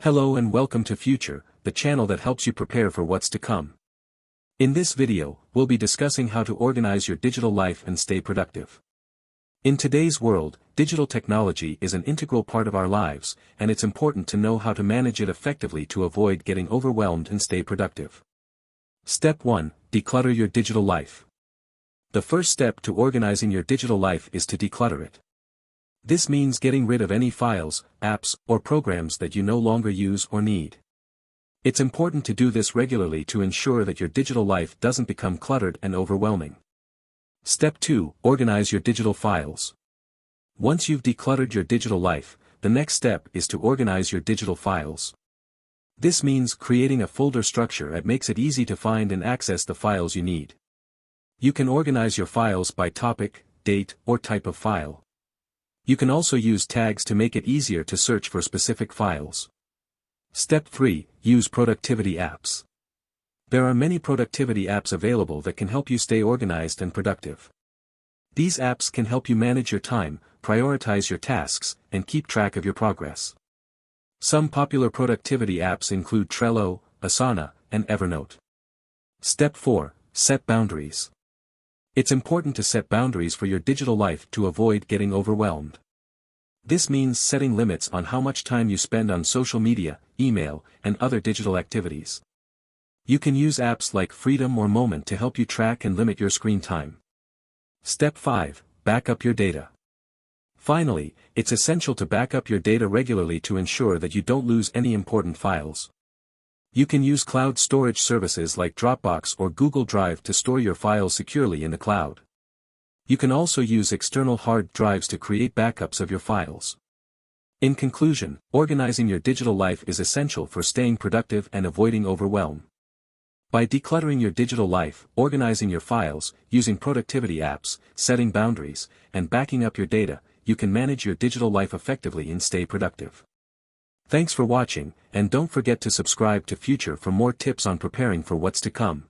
Hello and welcome to Future, the channel that helps you prepare for what's to come. In this video, we'll be discussing how to organize your digital life and stay productive. In today's world, digital technology is an integral part of our lives, and it's important to know how to manage it effectively to avoid getting overwhelmed and stay productive. Step 1. Declutter your digital life. The first step to organizing your digital life is to declutter it. This means getting rid of any files, apps, or programs that you no longer use or need. It's important to do this regularly to ensure that your digital life doesn't become cluttered and overwhelming. Step 2. Organize your digital files. Once you've decluttered your digital life, the next step is to organize your digital files. This means creating a folder structure that makes it easy to find and access the files you need. You can organize your files by topic, date, or type of file. You can also use tags to make it easier to search for specific files. Step 3. Use productivity apps. There are many productivity apps available that can help you stay organized and productive. These apps can help you manage your time, prioritize your tasks, and keep track of your progress. Some popular productivity apps include Trello, Asana, and Evernote. Step 4. Set boundaries. It's important to set boundaries for your digital life to avoid getting overwhelmed. This means setting limits on how much time you spend on social media, email, and other digital activities. You can use apps like Freedom or Moment to help you track and limit your screen time. Step 5. Back up your data. Finally, it's essential to back up your data regularly to ensure that you don't lose any important files. You can use cloud storage services like Dropbox or Google Drive to store your files securely in the cloud. You can also use external hard drives to create backups of your files. In conclusion, organizing your digital life is essential for staying productive and avoiding overwhelm. By decluttering your digital life, organizing your files, using productivity apps, setting boundaries, and backing up your data, you can manage your digital life effectively and stay productive. Thanks for watching, and don't forget to subscribe to Future for more tips on preparing for what's to come.